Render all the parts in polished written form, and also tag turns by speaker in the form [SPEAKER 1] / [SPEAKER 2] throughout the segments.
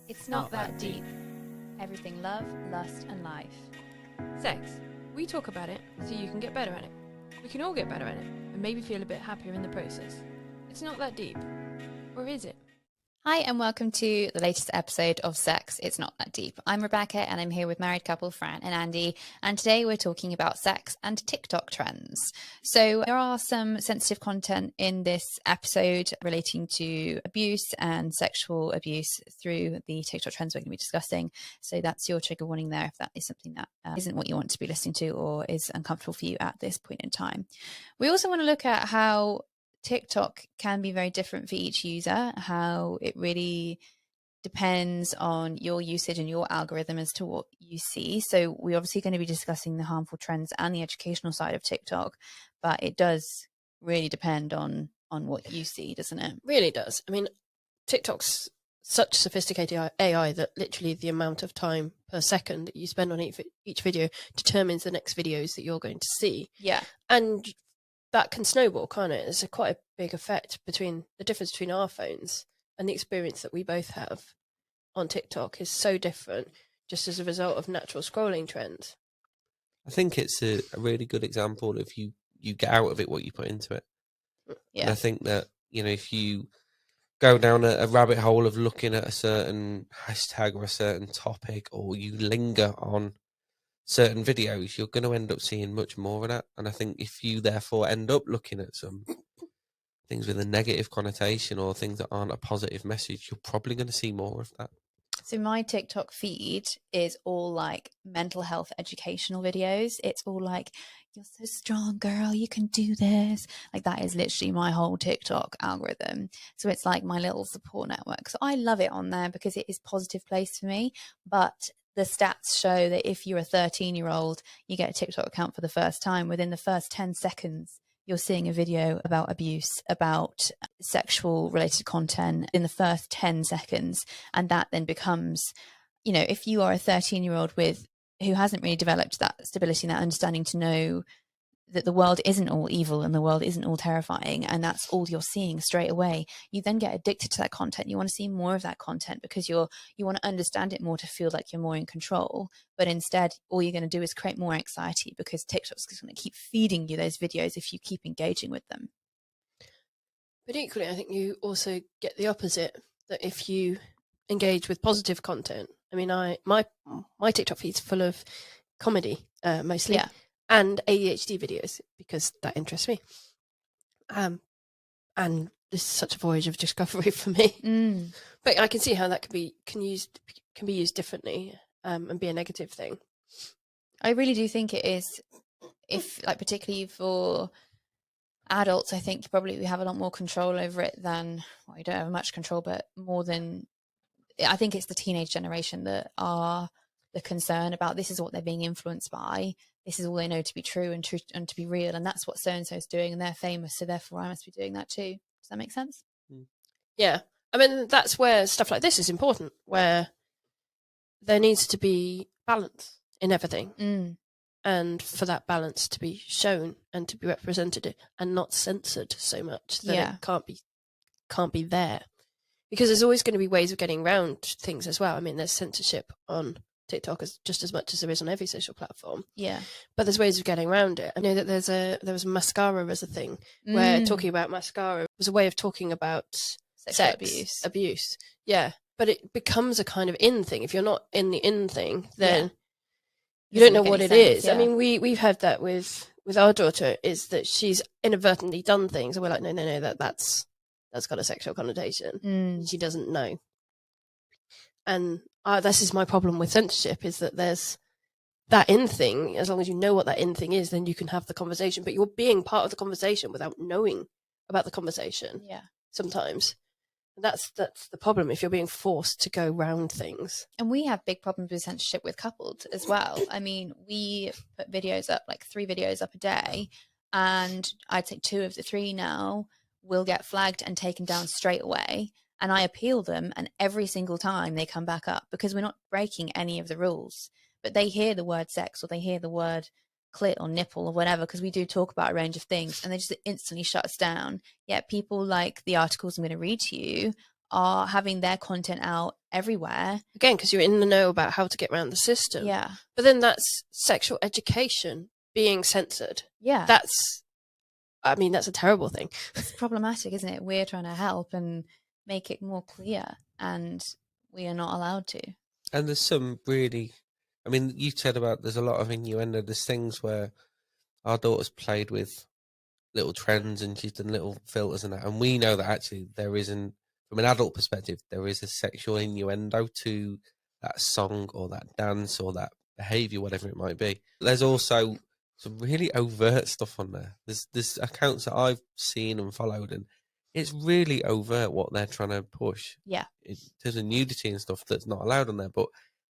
[SPEAKER 1] It's not that deep. Everything love, lust, and life.
[SPEAKER 2] Sex. We talk about it so you can get better at it. We can all get better at it and maybe feel a bit happier in the process. It's not that deep. Or is it?
[SPEAKER 1] Hi, and welcome to the latest episode of Sex, It's Not That Deep. I'm Rebecca, and I'm here with married couple Fran and Andy, and today we're talking about sex and TikTok trends. So there are some sensitive content in this episode relating to abuse and sexual abuse through the TikTok trends we're going to be discussing. So that's your trigger warning there if that is something that isn't what you want to be listening to or is uncomfortable for you at this point in time. We also want to look at how TikTok can be very different for each user, how it really depends on your usage and your algorithm as to what you see. So we're obviously going to be discussing the harmful trends and the educational side of TikTok, but it does really depend on what you see, doesn't it?
[SPEAKER 2] Really does. I mean, TikTok's such sophisticated AI that literally the amount of time per second that you spend on each video determines the next videos that you're going to see.
[SPEAKER 1] Yeah.
[SPEAKER 2] And that can snowball, can't it? There's quite a big effect between the difference between our phones and the experience that we both have on TikTok is so different just as a result of natural scrolling trends.
[SPEAKER 3] I think it's a really good example of you get out of it what you put into it.
[SPEAKER 1] Yeah.
[SPEAKER 3] And I think that, if you go down a rabbit hole of looking at a certain hashtag or a certain topic, or you linger on certain videos, you're going to end up seeing much more of that. And I think if you therefore end up looking at some things with a negative connotation or things that aren't a positive message, you're probably going to see more of that.
[SPEAKER 1] So my TikTok feed is all like mental health educational videos. It's all like, you're so strong, girl, you can do this. Like that is literally my whole TikTok algorithm. So it's like my little support network. So I love it on there because it is a positive place for me. But the stats show that if you're a 13-year-old, you get a TikTok account for the first time, within the first 10 seconds, you're seeing a video about abuse, about sexual related content in the first 10 seconds. And that then becomes, if you are a 13-year-old who hasn't really developed that stability and that understanding to know that the world isn't all evil and the world isn't all terrifying, and that's all you're seeing straight away, you then get addicted to that content. You want to see more of that content because you want to understand it more to feel like you're more in control. But instead, all you're going to do is create more anxiety because TikTok's going to keep feeding you those videos if you keep engaging with them.
[SPEAKER 2] But equally, I think you also get the opposite, that if you engage with positive content, I mean, my TikTok feed's full of comedy, mostly.
[SPEAKER 1] Yeah.
[SPEAKER 2] And ADHD videos because that interests me. And this is such a voyage of discovery for me. But I can see how that can be used differently and be a negative thing.
[SPEAKER 1] I really do think it is, particularly for adults, I think probably we have a lot more control over it than, well, you don't have much control, but more than, I think it's the teenage generation that are the concern about. This is what they're being influenced by. This is all they know to be true and to be real. And that's what so-and-so is doing. And they're famous. So therefore I must be doing that too. Does that make sense?
[SPEAKER 2] Yeah. I mean, that's where stuff like this is important, where there needs to be balance in everything. And for that balance to be shown and to be represented and not censored so much that it can't be there. Because there's always going to be ways of getting around things as well. I mean, there's censorship on TikTok just as much as there is on every social platform.
[SPEAKER 1] Yeah.
[SPEAKER 2] But there's ways of getting around it. I know that there was mascara as a thing, where talking about mascara was a way of talking about sex abuse. Yeah. But it becomes a kind of in thing. If you're not in the in thing, then you don't know what it is. Yeah. I mean, we've had that with our daughter, is that she's inadvertently done things and we're like, no, that's got a sexual connotation. She doesn't know. And this is my problem with censorship, is that there's that in thing. As long as you know what that in thing is, then you can have the conversation. But you're being part of the conversation without knowing about the conversation.
[SPEAKER 1] Yeah.
[SPEAKER 2] Sometimes. And that's the problem, if you're being forced to go round things.
[SPEAKER 1] And we have big problems with censorship with Coupled as well. I mean, we put videos up, like 3 videos up a day. And I'd say 2 of the 3 now will get flagged and taken down straight away. And I appeal them, and every single time they come back up because we're not breaking any of the rules. But they hear the word sex or they hear the word clit or nipple or whatever, because we do talk about a range of things, and they just instantly shut us down. Yet people like the articles I'm going to read to you are having their content out everywhere.
[SPEAKER 2] Again, because you're in the know about how to get around the system.
[SPEAKER 1] Yeah.
[SPEAKER 2] But then that's sexual education being censored.
[SPEAKER 1] Yeah.
[SPEAKER 2] That's a terrible thing.
[SPEAKER 1] It's problematic, isn't it? We're trying to help and make it more clear, and we are not allowed to.
[SPEAKER 3] And there's some really, I mean, you said about there's a lot of innuendo. There's things where our daughter's played with little trends and she's done little filters and that. And we know that actually there isn't, from an adult perspective, there is a sexual innuendo to that song or that dance or that behavior, whatever it might be. There's also some really overt stuff on there. There's accounts that I've seen and followed, and it's really overt what they're trying to push.
[SPEAKER 1] Yeah.
[SPEAKER 3] There's a nudity and stuff that's not allowed on there, but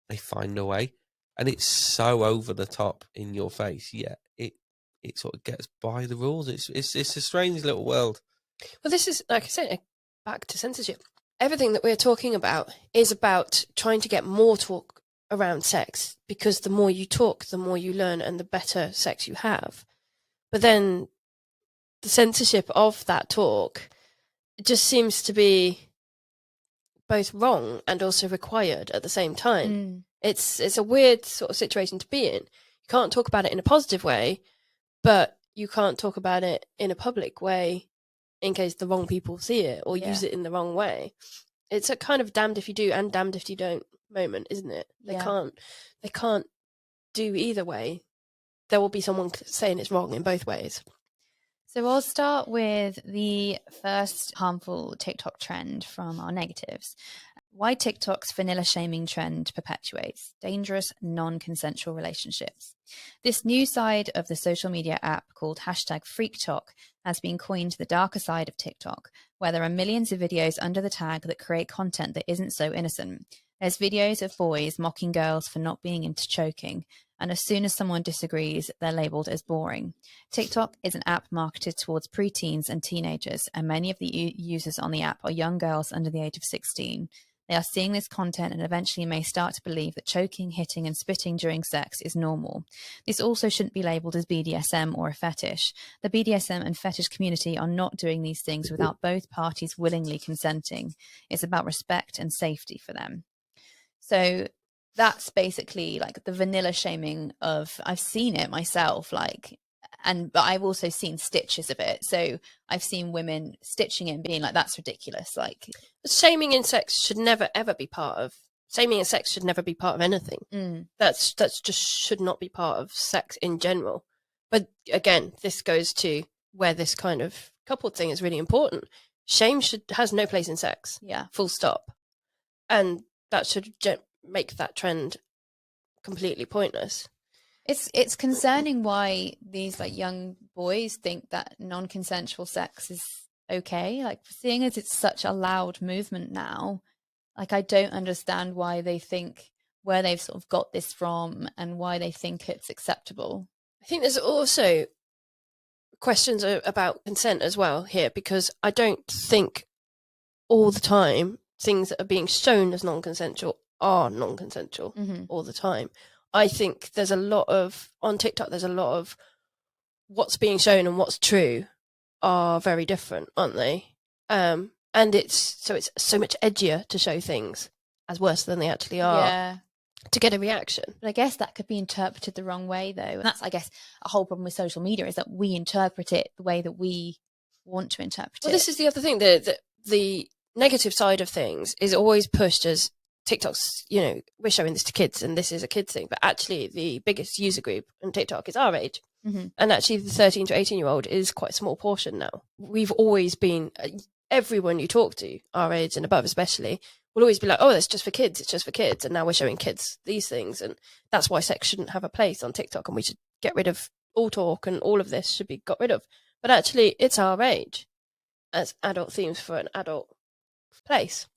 [SPEAKER 3] they find a way. And it's so over the top in your face, yet it sort of gets by the rules. It's a strange little world.
[SPEAKER 2] Well, this is, like I said, back to censorship. Everything that we're talking about is about trying to get more talk around sex, because the more you talk, the more you learn and the better sex you have. But then the censorship of that talk, it just seems to be both wrong and also required at the same time. It's a weird sort of situation to be in. You can't talk about it in a positive way, but you can't talk about it in a public way in case the wrong people see it or use it in the wrong way. It's a kind of damned if you do and damned if you don't moment, isn't it? They can't do either way. There will be someone saying it's wrong in both ways.
[SPEAKER 1] So I'll start with the first harmful TikTok trend from our negatives. Why TikTok's vanilla shaming trend perpetuates dangerous non-consensual relationships. This new side of the social media app called #FreakTok has been coined the darker side of TikTok, where there are millions of videos under the tag that create content that isn't so innocent. There's videos of boys mocking girls for not being into choking, and as soon as someone disagrees, they're labelled as boring. TikTok is an app marketed towards preteens and teenagers, and many of the users on the app are young girls under the age of 16. They are seeing this content and eventually may start to believe that choking, hitting, and spitting during sex is normal. This also shouldn't be labelled as BDSM or a fetish. The BDSM and fetish community are not doing these things without both parties willingly consenting. It's about respect and safety for them. So that's basically like the vanilla shaming of, I've seen it myself, but I've also seen stitches of it. So I've seen women stitching it and being like, that's ridiculous. Like,
[SPEAKER 2] shaming in sex should never ever be part of shaming in sex should never be part of anything. That's just should not be part of sex in general. But again, this goes to where this kind of coupled thing is really important. Shame has no place in sex.
[SPEAKER 1] Yeah.
[SPEAKER 2] Full stop. And that should make that trend completely pointless.
[SPEAKER 1] It's concerning why these like young boys think that non-consensual sex is okay. Like, seeing as it's such a loud movement now, like I don't understand why they think, where they've sort of got this from and why they think it's acceptable.
[SPEAKER 2] I think there's also questions about consent as well here, because I don't think all the time things that are being shown as non-consensual are non-consensual all the time. I think there's a lot of, on TikTok, there's a lot of what's being shown and what's true are very different, aren't they? And it's so much edgier to show things as worse than they actually are to get a reaction.
[SPEAKER 1] But I guess that could be interpreted the wrong way, though. And that's, I guess, a whole problem with social media, is that we interpret it the way that we want to interpret it.
[SPEAKER 2] Well, this is the other thing. The negative side of things is always pushed as TikTok's, we're showing this to kids and this is a kids thing. But actually, the biggest user group on TikTok is our age. And actually, the 13 to 18-year-old is quite a small portion now. We've always been, everyone you talk to, our age and above especially, will always be like, oh, it's just for kids, it's just for kids. And now we're showing kids these things. And that's why sex shouldn't have a place on TikTok, and we should get rid of all talk and all of this should be got rid of. But actually, it's our age as adult themes for an adult place.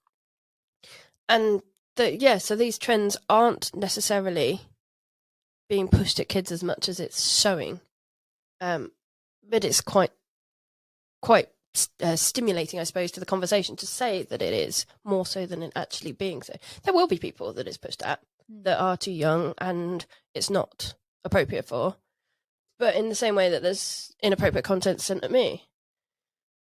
[SPEAKER 2] And so these trends aren't necessarily being pushed at kids as much as it's showing, but it's quite stimulating, I suppose, to the conversation to say that it is more so than it actually being so. There will be people that it's pushed at that are too young and it's not appropriate for, but in the same way that there's inappropriate content sent at me.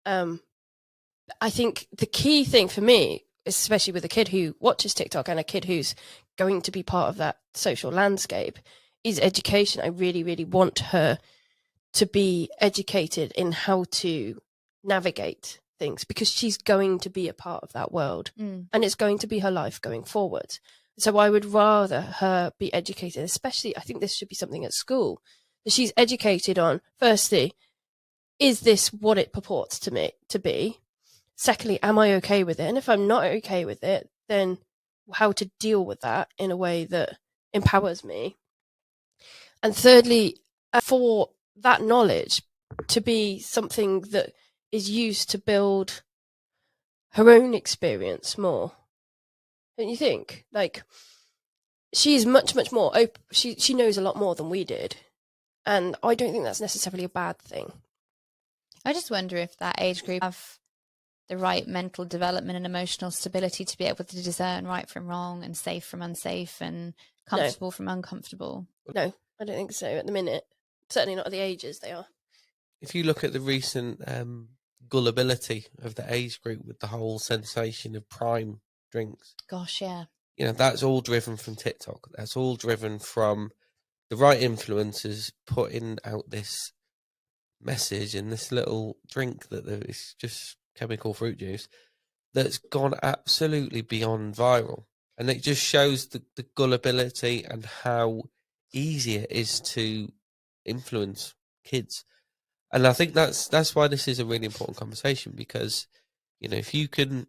[SPEAKER 2] I think the key thing for me especially with a kid who watches TikTok and a kid who's going to be part of that social landscape, is education. I really, really want her to be educated in how to navigate things, because she's going to be a part of that world, and it's going to be her life going forward. So I would rather her be educated, especially, I think this should be something at school, that she's educated on, firstly, is this what it purports to be? Secondly, am I okay with it? And if I'm not okay with it, then how to deal with that in a way that empowers me. And thirdly, for that knowledge to be something that is used to build her own experience more. Don't you think? Like, she's much, much more open. She knows a lot more than we did. And I don't think that's necessarily a bad thing.
[SPEAKER 1] I just wonder if that age group have the right mental development and emotional stability to be able to discern right from wrong and safe from unsafe and comfortable from uncomfortable.
[SPEAKER 2] No, I don't think so at the minute. Certainly not at the ages they are.
[SPEAKER 3] If you look at the recent gullibility of the age group with the whole sensation of prime drinks.
[SPEAKER 1] Gosh, yeah.
[SPEAKER 3] You know, that's all driven from TikTok. That's all driven from the right influencers putting out this message and this little drink that is just chemical fruit juice that's gone absolutely beyond viral. And it just shows the gullibility and how easy it is to influence kids. And I think that's why this is a really important conversation, because, you know, if you can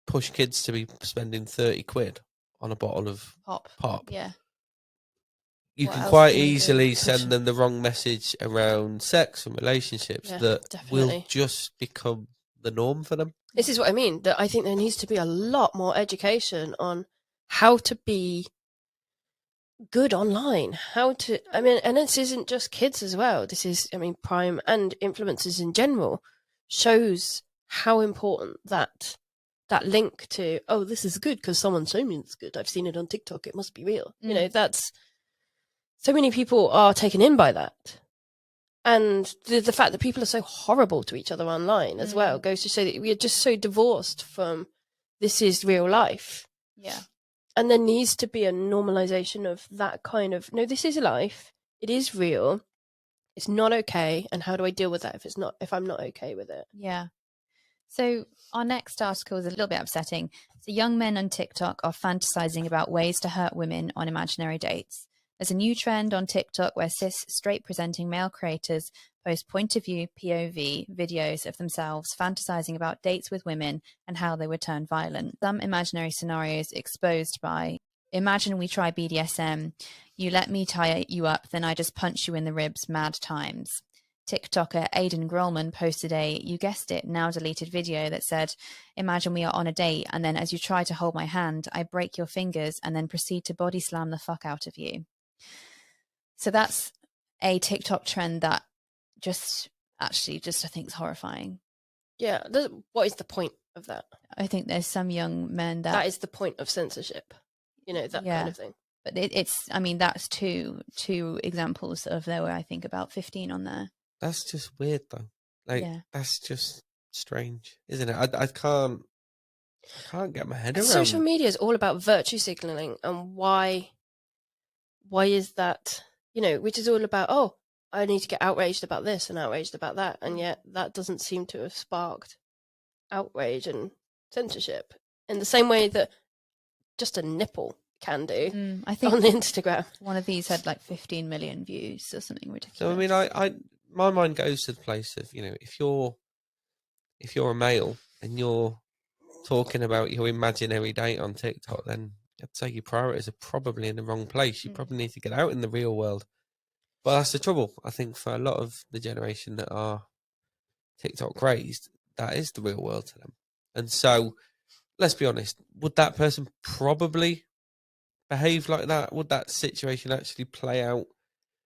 [SPEAKER 3] push kids to be spending 30 quid on a bottle of pop,
[SPEAKER 1] yeah,
[SPEAKER 3] you can quite easily send them the wrong message around sex and relationships that will just become the norm for them.
[SPEAKER 2] This is what I mean, that I think there needs to be a lot more education on how to be good online, and this isn't just kids as well. This is, Prime and influencers in general shows how important that link to, oh, this is good because someone showed me it's good. I've seen it on TikTok. It must be real. You know, that's so many people are taken in by that. And the fact that people are so horrible to each other online as well goes to show that we are just so divorced from this is real life.
[SPEAKER 1] Yeah.
[SPEAKER 2] And there needs to be a normalization of that kind of, no, this is life. It is real. It's not okay. And how do I deal with that if I'm not okay with it?
[SPEAKER 1] Yeah. So our next article is a little bit upsetting. So young men on TikTok are fantasizing about ways to hurt women on imaginary dates. There's a new trend on TikTok where cis, straight presenting male creators post point of view POV videos of themselves fantasizing about dates with women and how they would turn violent. Some imaginary scenarios exposed by, imagine we try BDSM, you let me tie you up, then I just punch you in the ribs, mad times. TikToker Aidan Grollman posted a, you guessed it, now deleted video that said, imagine we are on a date and then as you try to hold my hand, I break your fingers and then proceed to body slam the fuck out of you. So that's a TikTok trend that I think is horrifying.
[SPEAKER 2] Yeah. What is the point of that?
[SPEAKER 1] I think there's some young men that
[SPEAKER 2] is the point of censorship, that kind of thing.
[SPEAKER 1] But that's two examples of there were, I think, about 15 on there.
[SPEAKER 3] That's just weird though. That's just strange, isn't it? I can't get my head around.
[SPEAKER 2] Social media is all about virtue signaling, and why is that? Which is all about, oh, I need to get outraged about this and outraged about that. And yet that doesn't seem to have sparked outrage and censorship in the same way that just a nipple can do.
[SPEAKER 1] I think
[SPEAKER 2] on Instagram.
[SPEAKER 1] One of these had like 15 million views or something ridiculous.
[SPEAKER 3] So, my mind goes to the place of, if you're a male and you're talking about your imaginary date on TikTok, then I'd say your priorities are probably in the wrong place. You probably need to get out in the real world. But that's the trouble. I think for a lot of the generation that are TikTok raised, that is the real world to them. And so, let's be honest, would that person probably behave like that? Would that situation actually play out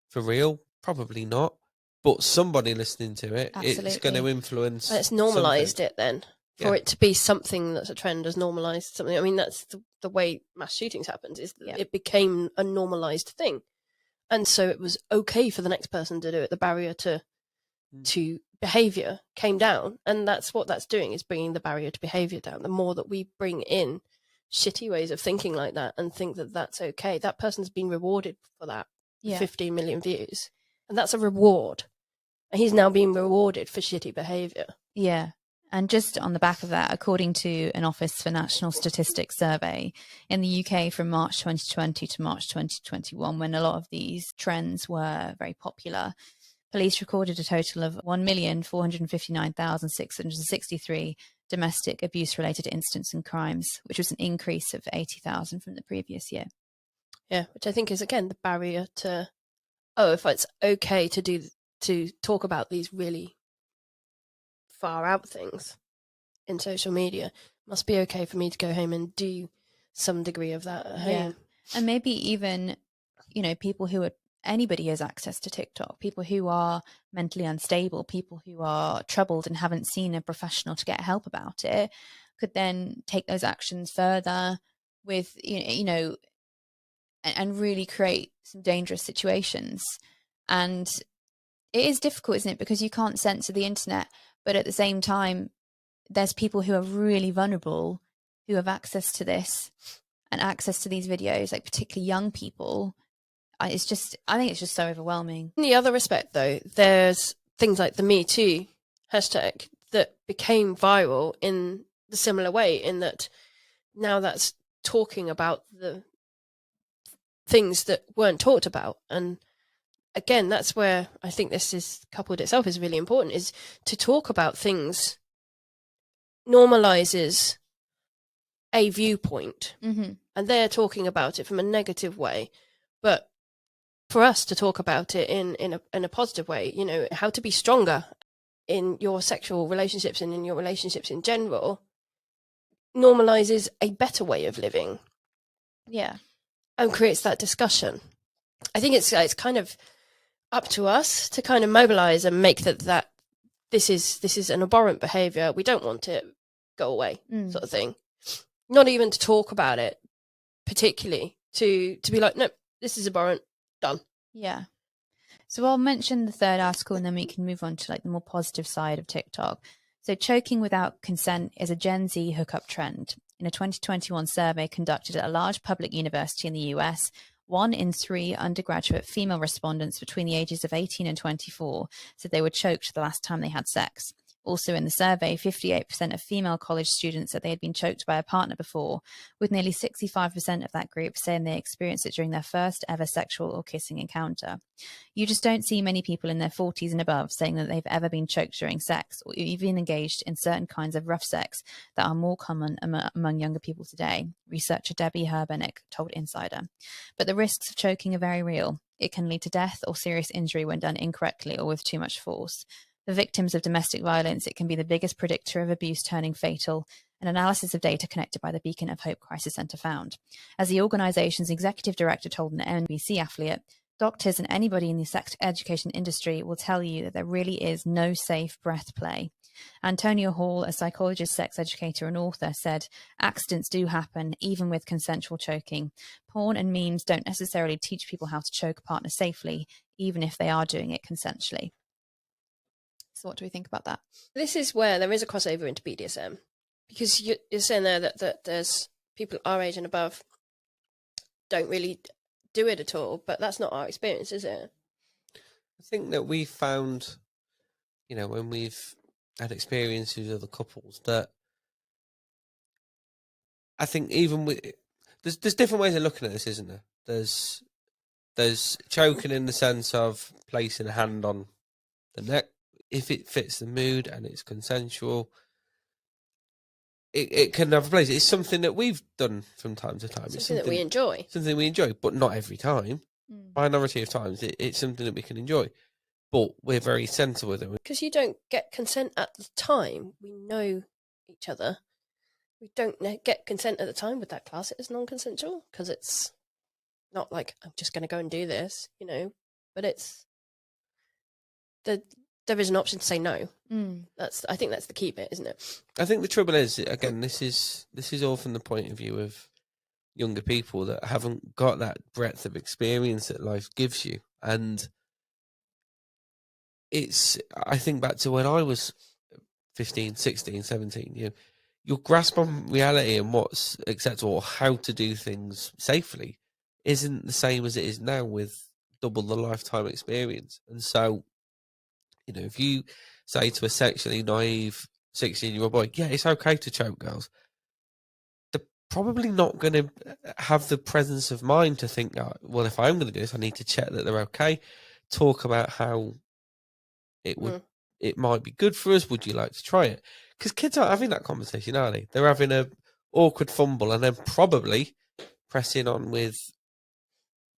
[SPEAKER 3] for real? Probably not. But somebody listening to it, it's going to influence.
[SPEAKER 2] It's normalised it then. For it to be something that's a trend has normalised something. That's the way mass shootings happens, is that it became a normalised thing. And so it was okay for the next person to do it. The barrier to behavior came down, and that's what that's doing, is bringing the barrier to behavior down. The more that we bring in shitty ways of thinking like that and think that that's okay, that person's been rewarded for that. 15 million views, and that's a reward, and he's now being rewarded for shitty behavior.
[SPEAKER 1] Yeah. And just on the back of that, according to an Office for National Statistics survey in the UK from March 2020 to March 2021, when a lot of these trends were very popular, police recorded a total of 1,459,663 domestic abuse-related incidents and crimes, which was an increase of 80,000 from the previous year.
[SPEAKER 2] Yeah, which I think is, again, the barrier to, if it's okay to talk about these really far out things in social media, it must be okay for me to go home and do some degree of that at home.
[SPEAKER 1] Yeah. And maybe even, people who are, anybody has access to TikTok, people who are mentally unstable, people who are troubled and haven't seen a professional to get help about it, could then take those actions further with, and really create some dangerous situations. And it is difficult, isn't it? Because you can't censor the internet, but at the same time, there's people who are really vulnerable who have access to this and access to these videos, like particularly young people. I think it's just so overwhelming.
[SPEAKER 2] In the other respect, though, there's things like the Me Too hashtag that became viral in the similar way, in that now that's talking about the things that weren't talked about. And again, that's where I think this is coupled itself is really important, is to talk about things normalizes a viewpoint.
[SPEAKER 1] Mm-hmm.
[SPEAKER 2] And they're talking about it from a negative way. But for us to talk about it in a positive way, how to be stronger in your sexual relationships and in your relationships in general, normalizes a better way of living.
[SPEAKER 1] Yeah.
[SPEAKER 2] And creates that discussion. I think it's kind of up to us to kind of mobilize and make that this is an abhorrent behavior. We don't want it. Go away, sort of thing. Not even to talk about it particularly, to be like, no, this is abhorrent. Done.
[SPEAKER 1] Yeah. So I'll mention the third article and then we can move on to the more positive side of TikTok. So choking without consent is a Gen Z hookup trend. In a 2021 survey conducted at a large public university in the US, 1 in 3 undergraduate female respondents between the ages of 18 and 24 said they were choked the last time they had sex. Also in the survey, 58% of female college students said they had been choked by a partner before, with nearly 65% of that group saying they experienced it during their first ever sexual or kissing encounter. You just don't see many people in their 40s and above saying that they've ever been choked during sex or even engaged in certain kinds of rough sex that are more common among younger people today, researcher Debbie Herbenick told Insider. But the risks of choking are very real. It can lead to death or serious injury when done incorrectly or with too much force. For victims of domestic violence, it can be the biggest predictor of abuse turning fatal, an analysis of data connected by the Beacon of Hope Crisis Centre found. As the organisation's executive director told an NBC affiliate, doctors and anybody in the sex education industry will tell you that there really is no safe breath play. Antonia Hall, a psychologist, sex educator and author, said, accidents do happen, even with consensual choking. Porn and memes don't necessarily teach people how to choke a partner safely, even if they are doing it consensually. So what do we think about that?
[SPEAKER 2] This is where there is a crossover into BDSM, because you're saying there that there's people our age and above don't really do it at all, but that's not our experience, is it?
[SPEAKER 3] I think that we've found, when we've had experiences with other couples, that I think even with there's different ways of looking at this, isn't there? There's choking in the sense of placing a hand on the neck. If it fits the mood and it's consensual, it can have a place. It's something that we've done from time to time.
[SPEAKER 2] Something that we enjoy.
[SPEAKER 3] Something we enjoy, but not every time. Minority of times, it's something that we can enjoy. But we're very sensible with it.
[SPEAKER 2] Because you don't get consent at the time. We know each other. We don't get consent at the time. Would that class it as non-consensual? Because it's not like, I'm just going to go and do this, But it's... There is an option to say no. I think that's the key bit, isn't it?
[SPEAKER 3] I think the trouble is, again, this is all from the point of view of younger people that haven't got that breadth of experience that life gives you, and I think back to when I was 15, 16, 17, your grasp on reality and what's acceptable, or how to do things safely, isn't the same as it is now with double the lifetime experience. And so, if you say to a sexually naive 16-year-old boy, yeah, it's okay to choke girls, they're probably not going to have the presence of mind to think, well, if I'm going to do this, I need to check that they're okay. Talk about how it might be good for us. Would you like to try it? Because kids aren't having that conversation, are they? They're having a awkward fumble and then probably pressing on with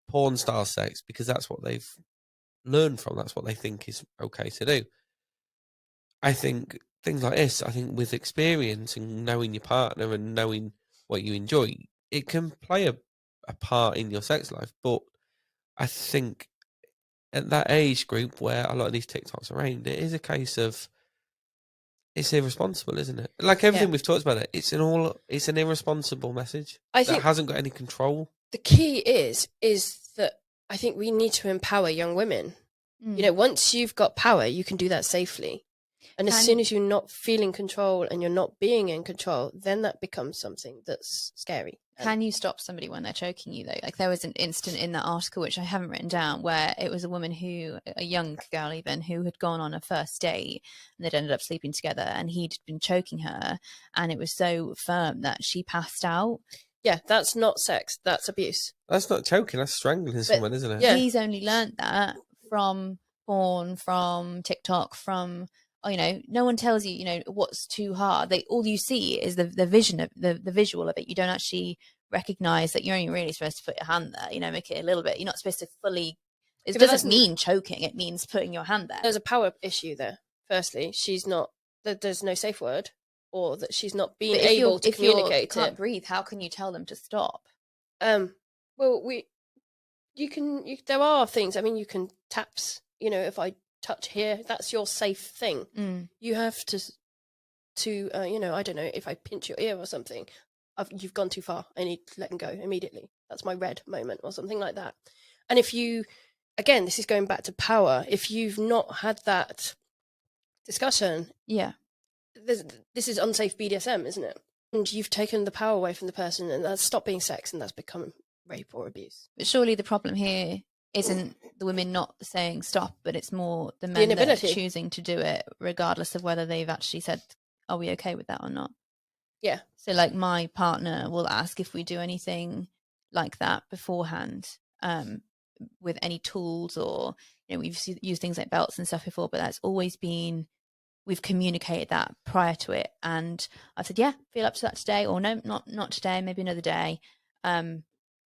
[SPEAKER 3] porn style sex because that's what they've learned from. That's what they think is okay to do. I think things like this, with experience and knowing your partner and knowing what you enjoy, it can play a part in your sex life. But I think at that age group where a lot of these TikToks are aimed, it is a case of it's irresponsible, isn't it? Like everything we've talked about, it's an irresponsible message. I think hasn't got any control.
[SPEAKER 2] The key is that I think we need to empower young women. Once you've got power, you can do that safely. And as soon as you're not feeling control and you're not being in control, then that becomes something that's scary.
[SPEAKER 1] Can you stop somebody when they're choking you, though? Like there was an incident in that article, which I haven't written down, where it was a woman a young girl even, who had gone on a first date and they'd ended up sleeping together and he'd been choking her and it was so firm that she passed out.
[SPEAKER 2] Yeah, that's not sex. That's abuse.
[SPEAKER 3] That's not choking. That's strangling someone, isn't it?
[SPEAKER 1] Yeah. He's only learned that from porn, from TikTok, from... no one tells you, what's too hard. All you see is the vision of the visual of it. You don't actually recognize that you're only really supposed to put your hand there, make it a little bit. You're not supposed to fully, it doesn't mean choking. It means putting your hand there.
[SPEAKER 2] There's a power issue there. Firstly, there's no safe word, or that she's not being able to communicate.
[SPEAKER 1] If you can't breathe, how can you tell them to stop?
[SPEAKER 2] Well, there are things, you can taps, if I touch here, that's your safe thing. You have to I don't know, if I pinch your ear or something, you've gone too far, I need to let go immediately, that's my red moment or something like that. And if you, again, this is going back to power, if you've not had that discussion, this is unsafe BDSM, isn't it? And you've taken the power away from the person, and that's stopped being sex, and that's become rape or abuse.
[SPEAKER 1] But surely the problem here isn't the women not saying stop, but it's more the men that are choosing to do it, regardless of whether they've actually said, are we okay with that or not?
[SPEAKER 2] Yeah.
[SPEAKER 1] So like my partner will ask if we do anything like that beforehand, with any tools, or, we've used things like belts and stuff before, but that's always been, we've communicated that prior to it. And I said, yeah, feel up to that today, or no, not today, maybe another day.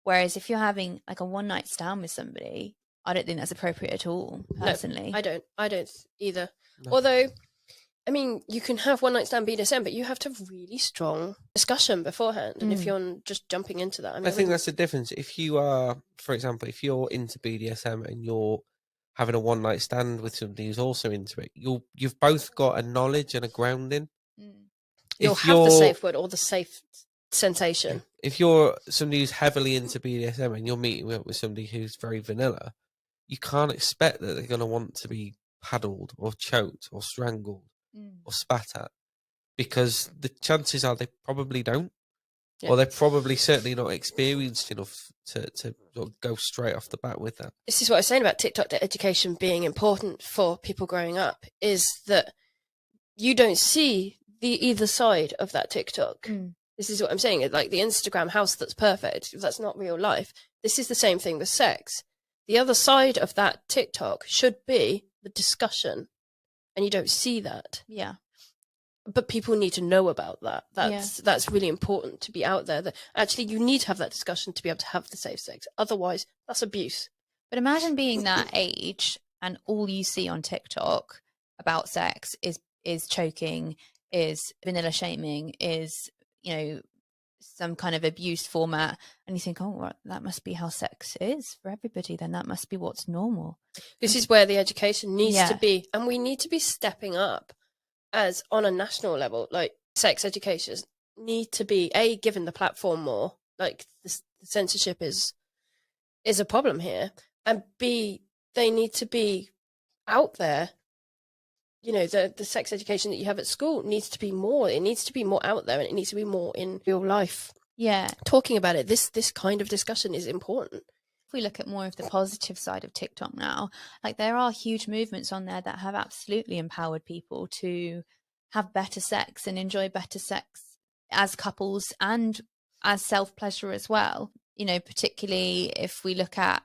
[SPEAKER 1] Whereas if you're having like a one night stand with somebody, I don't think that's appropriate at all, personally.
[SPEAKER 2] No, I don't either. No. Although, you can have one night stand BDSM, but you have to have really strong discussion beforehand. And if you're just jumping into that,
[SPEAKER 3] I think that's the difference. If you are, for example, if you're into BDSM and you're having a one night stand with somebody who's also into it, you've both got a knowledge and a grounding.
[SPEAKER 2] You'll have the safe word or the safe sensation.
[SPEAKER 3] If you're somebody who's heavily into BDSM and you're meeting up with somebody who's very vanilla, you can't expect that they're going to want to be paddled or choked or strangled or spat at, because the chances are they probably don't, or they're probably certainly not experienced enough to sort of go straight off the bat with that.
[SPEAKER 2] This is what I was saying about TikTok education being important for people growing up, is that you don't see the either side of that TikTok. This is what I'm saying. Like the Instagram house that's perfect, that's not real life. This is the same thing with sex. The other side of that TikTok should be the discussion, and you don't see that.
[SPEAKER 1] Yeah.
[SPEAKER 2] But people need to know about that. That's really important to be out there. That actually you need to have that discussion to be able to have the safe sex. Otherwise, that's abuse.
[SPEAKER 1] But imagine being that age and all you see on TikTok about sex is choking, is vanilla shaming, is some kind of abuse format, and you think, oh, well, that must be how sex is for everybody, then that must be what's normal.
[SPEAKER 2] This is where the education needs to be, and we need to be stepping up as on a national level. Like sex educators need to be given the platform more. Like the censorship is a problem here, and B, they need to be out there you know, the sex education that you have at school needs to be more. It needs to be more out there, and it needs to be more in real life.
[SPEAKER 1] Yeah.
[SPEAKER 2] Talking about it, this kind of discussion is important.
[SPEAKER 1] If we look at more of the positive side of TikTok now, like there are huge movements on there that have absolutely empowered people to have better sex and enjoy better sex as couples and as self-pleasure as well. You know, particularly if we look at,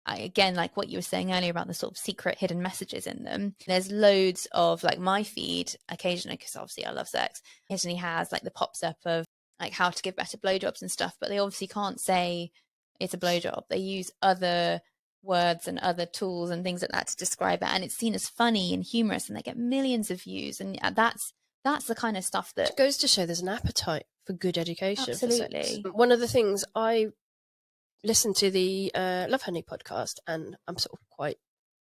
[SPEAKER 1] again, like what you were saying earlier about the sort of secret hidden messages in them. There's loads of, like, my feed occasionally, because obviously I love sex, occasionally has like the pops up of like how to give better blowjobs and stuff, but they obviously can't say it's a blowjob. They use other words and other tools and things like that to describe it, and it's seen as funny and humorous, and they get millions of views, and that's the kind of stuff that
[SPEAKER 2] it goes to show there's an appetite for good education.
[SPEAKER 1] Absolutely.
[SPEAKER 2] For sex. One of the things, I listen to the Love Honey podcast, and I'm sort of quite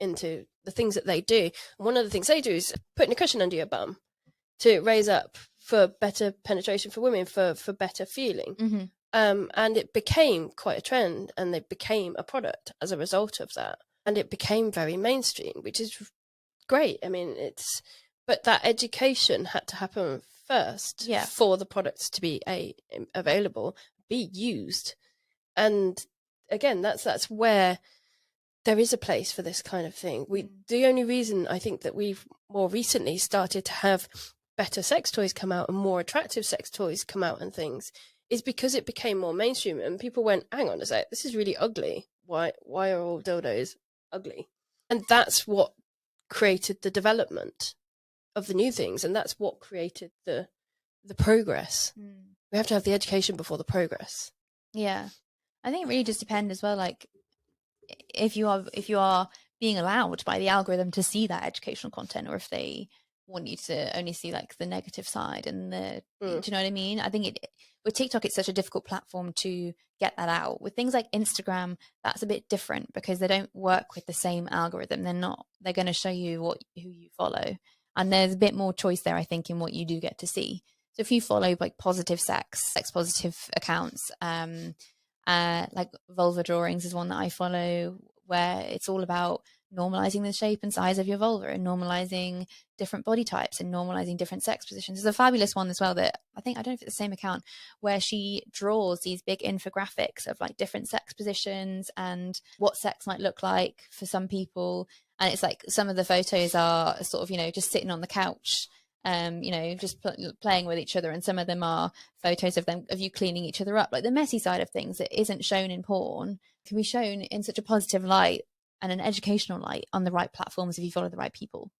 [SPEAKER 2] into the things that they do. And one of the things they do is putting a cushion under your bum to raise up for better penetration for women, for better feeling.
[SPEAKER 1] Mm-hmm.
[SPEAKER 2] And it became quite a trend, and it became a product as a result of that. And it became very mainstream, which is great. I mean, but that education had to happen first for the products to be available, be used. And again, that's where there is a place for this kind of thing. The only reason I think that we've more recently started to have better sex toys come out and more attractive sex toys come out and things is because it became more mainstream, and people went, hang on a sec, this is really ugly. Why are all dildos ugly? And that's what created the development of the new things, and that's what created the progress. We have to have the education before the progress.
[SPEAKER 1] Yeah. I think it really does depend as well, like if you are being allowed by the algorithm to see that educational content, or if they want you to only see like the negative side and do you know what I mean? I think with TikTok, it's such a difficult platform to get that out. With things like Instagram, that's a bit different because they don't work with the same algorithm. They're going to show you who you follow, and there's a bit more choice there, I think, in what you do get to see. So if you follow like positive sex positive accounts, like Vulva Drawings is one that I follow, where it's all about normalizing the shape and size of your vulva and normalizing different body types and normalizing different sex positions. There's a fabulous one as well that I don't know if it's the same account, where she draws these big infographics of like different sex positions and what sex might look like for some people. And it's like some of the photos are sort of, you know, just sitting on the couch, you know, just playing with each other, and some of them are photos of you cleaning each other up. Like the messy side of things that isn't shown in porn can be shown in such a positive light and an educational light on the right platforms if you follow the right people.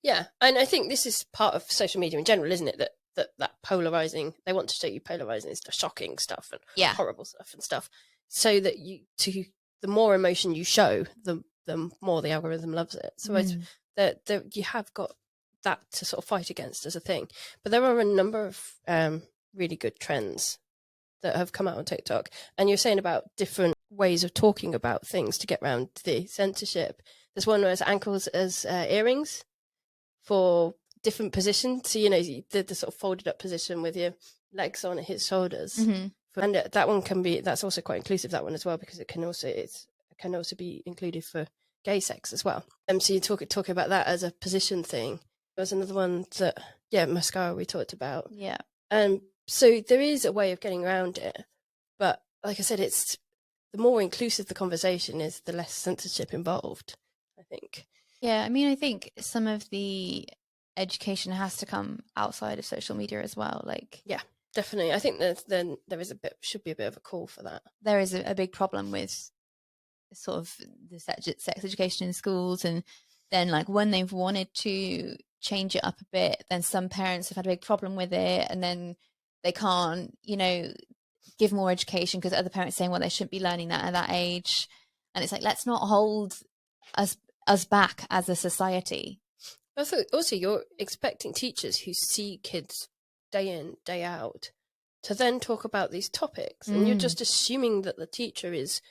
[SPEAKER 2] Yeah, and I think this is part of social media in general, isn't it? That polarizing, they want to show you polarizing stuff, shocking stuff, and horrible stuff and stuff, so that the more emotion you show, the more the algorithm loves it. So it's that you have got that to sort of fight against as a thing. But there are a number of really good trends that have come out on TikTok, and you're saying about different ways of talking about things to get around the censorship. There's one where it's ankles as earrings for different positions. So, you know, the sort of folded up position with your legs on his shoulders. Mm-hmm. And that one that's also quite inclusive, that one as well, because it can also be included for gay sex as well. So you talking about that as a position thing. There was another one that, mascara we talked about.
[SPEAKER 1] Yeah.
[SPEAKER 2] So there is a way of getting around it. But like I said, it's the more inclusive the conversation is, the less censorship involved, I think.
[SPEAKER 1] Yeah, I mean, I think some of the education has to come outside of social media as well. Like,
[SPEAKER 2] yeah, definitely. I think should be a bit of a call for that.
[SPEAKER 1] There is a big problem with sort of the sex education in schools, and then like when they've wanted to change it up a bit, then some parents have had a big problem with it, and then they can't, you know, give more education because other parents are saying, well, they shouldn't be learning that at that age. And it's like, let's not hold us back as a society.
[SPEAKER 2] I thought also you're expecting teachers who see kids day in, day out to then talk about these topics, and you're just assuming that the teacher is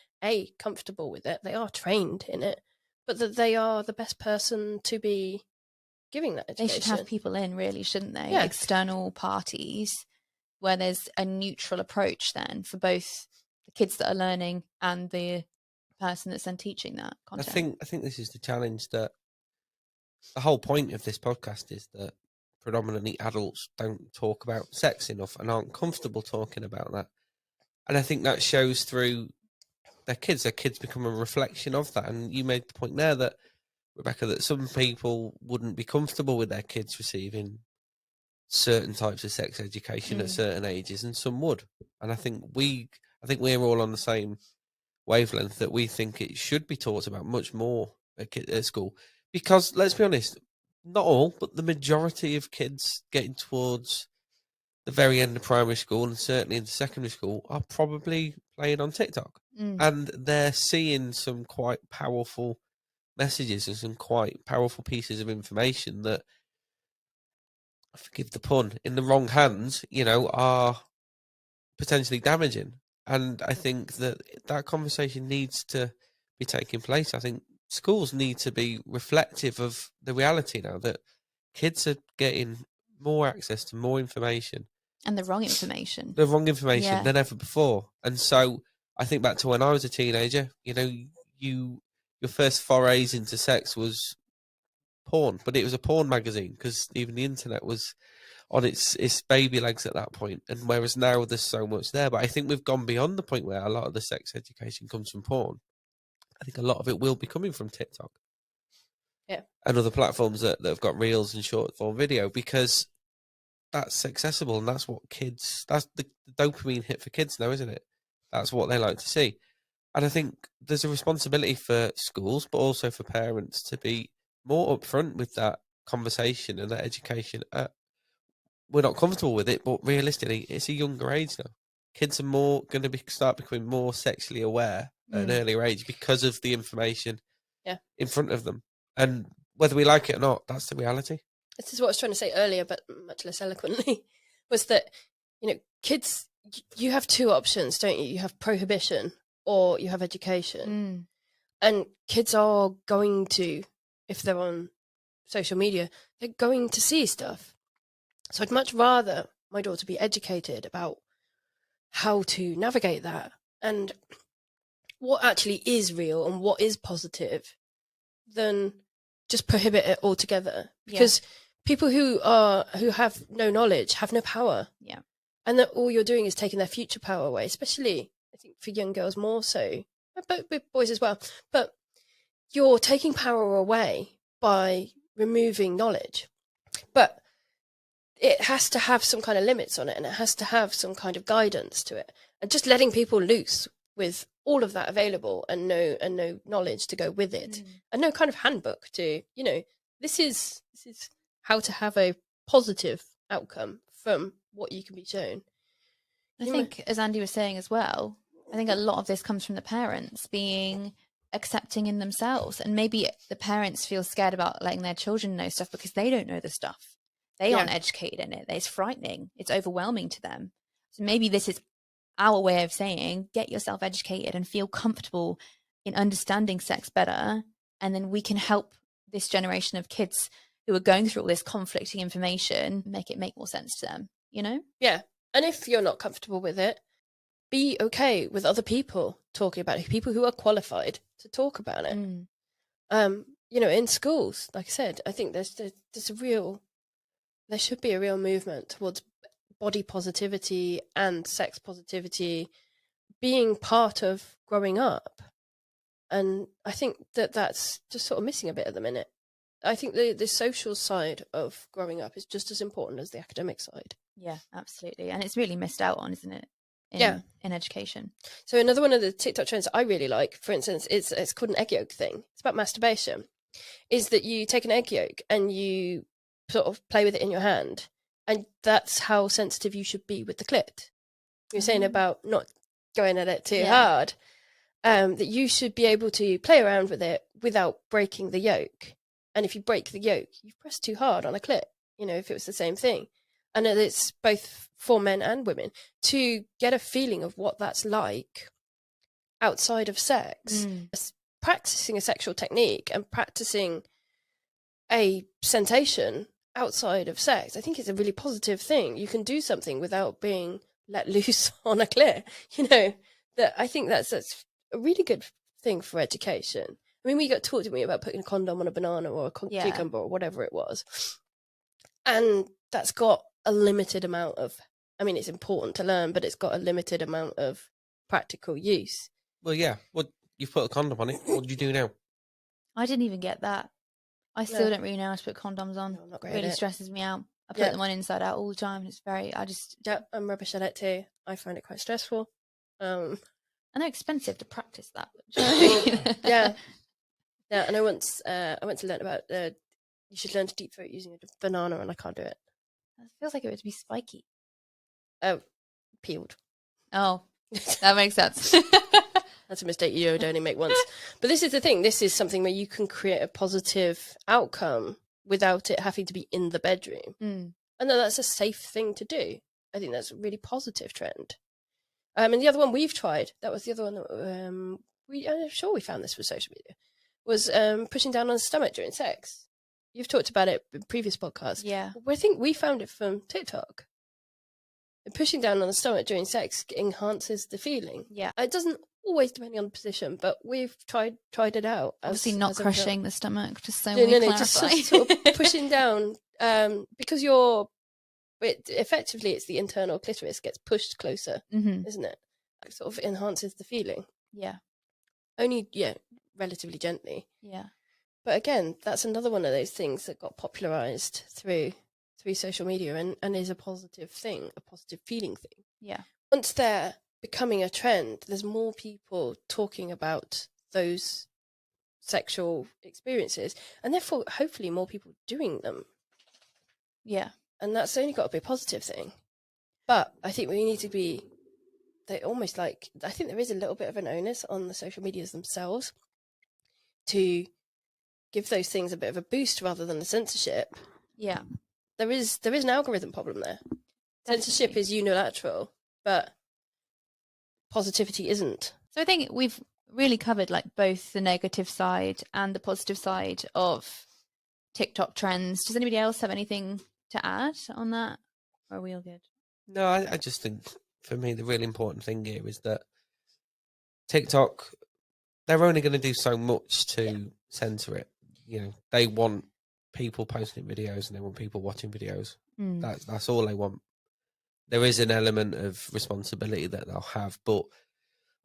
[SPEAKER 2] comfortable with it, they are trained in it, but that they are the best person to be giving that education.
[SPEAKER 1] They should have people in, really, shouldn't they?
[SPEAKER 2] Yeah.
[SPEAKER 1] External parties where there's a neutral approach then for both the kids that are learning and the person that's then teaching that content.
[SPEAKER 3] I think this is the challenge, that the whole point of this podcast is that predominantly adults don't talk about sex enough and aren't comfortable talking about that. And I think that shows through their kids. Their kids become a reflection of that. And you made the point there that, Rebecca, that some people wouldn't be comfortable with their kids receiving certain types of sex education at certain ages, and some would. And I think we're all on the same wavelength that we think it should be taught about much more at school. Because let's be honest, not all, but the majority of kids getting towards the very end of primary school and certainly into secondary school are probably playing on TikTok. And they're seeing some quite powerful messages and some quite powerful pieces of information that, forgive the pun, in the wrong hands, are potentially damaging. And I think that conversation needs to be taking place. I think schools need to be reflective of the reality now that kids are getting more access to more information.
[SPEAKER 1] And the wrong information.
[SPEAKER 3] Yeah. Than ever before. And so I think back to when I was a teenager, your first forays into sex was porn, but it was a porn magazine because even the internet was on its baby legs at that point. And whereas now there's so much there, but I think we've gone beyond the point where a lot of the sex education comes from porn. I think a lot of it will be coming from TikTok.
[SPEAKER 2] Yeah.
[SPEAKER 3] And other platforms that have got reels and short form video, because that's accessible and that's the dopamine hit for kids now, isn't it? That's what they like to see. And I think there's a responsibility for schools, but also for parents to be more upfront with that conversation and that education. We're not comfortable with it, but realistically, it's a younger age now. Kids are more going to start becoming more sexually aware at an earlier age because of the information in front of them. And whether we like it or not, that's the reality.
[SPEAKER 2] This is what I was trying to say earlier, but much less eloquently, was that, kids, you have two options, don't you? You have prohibition or you have education. And kids are going to, if they're on social media, they're going to see stuff. So I'd much rather my daughter be educated about how to navigate that and what actually is real and what is positive than just prohibit it altogether. Because people who have no knowledge have no power.
[SPEAKER 1] Yeah.
[SPEAKER 2] And that all you're doing is taking their future power away, especially, I think, for young girls more so, but with boys as well. But you're taking power away by removing knowledge. But it has to have some kind of limits on it, and it has to have some kind of guidance to it. And just letting people loose with all of that available and no knowledge to go with it, and no kind of handbook to, this is how to have a positive outcome from what you can be shown.
[SPEAKER 1] I think, as Andy was saying as well, I think a lot of this comes from the parents being accepting in themselves, and maybe the parents feel scared about letting their children know stuff because they don't know the stuff. They aren't educated in it. It's frightening. It's overwhelming to them. So maybe this is our way of saying, get yourself educated and feel comfortable in understanding sex better. And then we can help this generation of kids who are going through all this conflicting information, make it make more sense to them,
[SPEAKER 2] Yeah. And if you're not comfortable with it, be okay with other people talking about it, people who are qualified to talk about it. In schools, like I said, I think there should be a real movement towards body positivity and sex positivity being part of growing up. And I think that's just sort of missing a bit at the minute. I think the social side of growing up is just as important as the academic side.
[SPEAKER 1] Yeah, absolutely. And it's really missed out on, isn't it? In education.
[SPEAKER 2] So another one of the TikTok trends that I really like, for instance, it's called an egg yolk thing. It's about masturbation. Is that you take an egg yolk and you sort of play with it in your hand, and that's how sensitive you should be with the clit. You're saying about not going at it too hard, that you should be able to play around with it without breaking the yolk. And if you break the yolk, you've pressed too hard on a clit, if it was the same thing. And it's both for men and women to get a feeling of what that's like outside of sex. Practicing a sexual technique and practicing a sensation outside of sex, I think it's a really positive thing. You can do something without being let loose on a clit, that I think that's a really good thing for education. I mean, we got taught, didn't we, about putting a condom on a banana or a cucumber or whatever it was. And that's got a limited amount of, I mean, it's important to learn, but it's got a limited amount of practical use.
[SPEAKER 3] Well, yeah. Well, you've put a condom on it. What do you do now?
[SPEAKER 1] I didn't even get that. I still don't really know how to put condoms on.
[SPEAKER 2] No, I'm not great
[SPEAKER 1] it really stresses me out. I put them on inside out all the time. It's very,
[SPEAKER 2] Yeah, I'm rubbish at it too. I find it quite stressful.
[SPEAKER 1] And they're expensive to practice that.
[SPEAKER 2] Yeah. Yeah, and I went to learn about, you should learn to deep throat using a banana, and I can't do it.
[SPEAKER 1] It feels like it would be spiky.
[SPEAKER 2] Oh, peeled.
[SPEAKER 1] Oh, that makes sense.
[SPEAKER 2] That's a mistake you would only make once. But this is the thing. This is something where you can create a positive outcome without it having to be in the bedroom. And that's a safe thing to do. I think that's a really positive trend. And the other one we've tried, that was the other one that I'm sure we found this with social media, was pushing down on the stomach during sex. You've talked about it in previous podcasts.
[SPEAKER 1] Yeah.
[SPEAKER 2] I think we found it from TikTok. Pushing down on the stomach during sex enhances the feeling.
[SPEAKER 1] Yeah.
[SPEAKER 2] It doesn't always depending on the position, but we've tried it out.
[SPEAKER 1] Obviously not crushing the stomach, just so we clarify.
[SPEAKER 2] Just sort of pushing down, because effectively it's the internal clitoris gets pushed closer, isn't it? It sort of enhances the feeling.
[SPEAKER 1] Yeah.
[SPEAKER 2] Only, relatively gently.
[SPEAKER 1] Yeah.
[SPEAKER 2] But again, that's another one of those things that got popularized through social media and is a positive thing, a positive feeling thing.
[SPEAKER 1] Yeah.
[SPEAKER 2] Once they're becoming a trend, there's more people talking about those sexual experiences, and therefore hopefully more people doing them.
[SPEAKER 1] Yeah.
[SPEAKER 2] And that's only got to be a positive thing. But I think we need to be, I think there is a little bit of an onus on the social medias themselves to give those things a bit of a boost rather than the censorship.
[SPEAKER 1] Yeah.
[SPEAKER 2] There is an algorithm problem there. Definitely. Censorship is unilateral, but positivity isn't.
[SPEAKER 1] So I think we've really covered like both the negative side and the positive side of TikTok trends. Does anybody else have anything to add on that? Or are we all good?
[SPEAKER 3] No, I just think for me the really important thing here is that TikTok, they're only going to do so much to censor it. You know, they want people posting videos and they want people watching videos. That's all they want. There is an element of responsibility that they'll have, but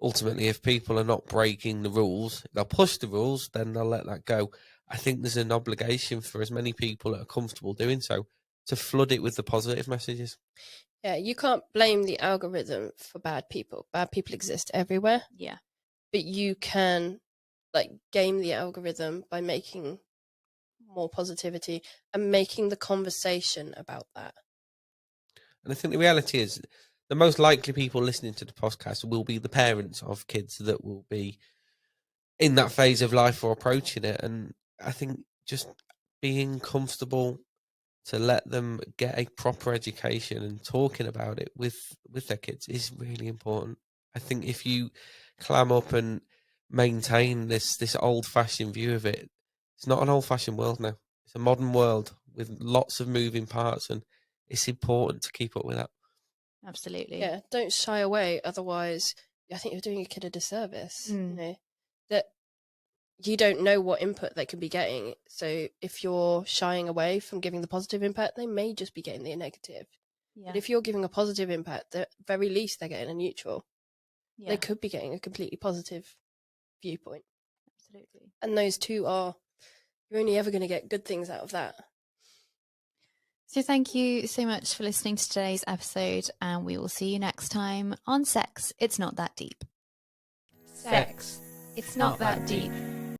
[SPEAKER 3] ultimately if people are not breaking the rules, they'll push the rules, then they'll let that go. I think there's an obligation for as many people that are comfortable doing so to flood it with the positive messages.
[SPEAKER 2] Yeah, you can't blame the algorithm for bad people. Bad people exist everywhere.
[SPEAKER 1] Yeah.
[SPEAKER 2] But you can game the algorithm by making more positivity and making the conversation about that.
[SPEAKER 3] And I think the reality is the most likely people listening to the podcast will be the parents of kids that will be in that phase of life or approaching it. And I think just being comfortable to let them get a proper education and talking about it with their kids is really important. I think if you clam up and maintain this old-fashioned view of it, it's not an old-fashioned world now. It's a modern world with lots of moving parts, and it's important to keep up with that.
[SPEAKER 1] Absolutely.
[SPEAKER 2] Yeah, don't shy away. Otherwise, I think you're doing a kid a disservice. You know, that you don't know what input they could be getting. So if you're shying away from giving the positive impact, they may just be getting the negative. Yeah. But if you're giving a positive impact, at the very least they're getting a neutral. Yeah. They could be getting a completely positive viewpoint.
[SPEAKER 1] Absolutely.
[SPEAKER 2] And those two are, you're only ever going to get good things out of that.
[SPEAKER 1] So thank you so much for listening to today's episode, and we will see you next time on Sex, It's Not That Deep.
[SPEAKER 2] Sex,
[SPEAKER 1] It's not that deep.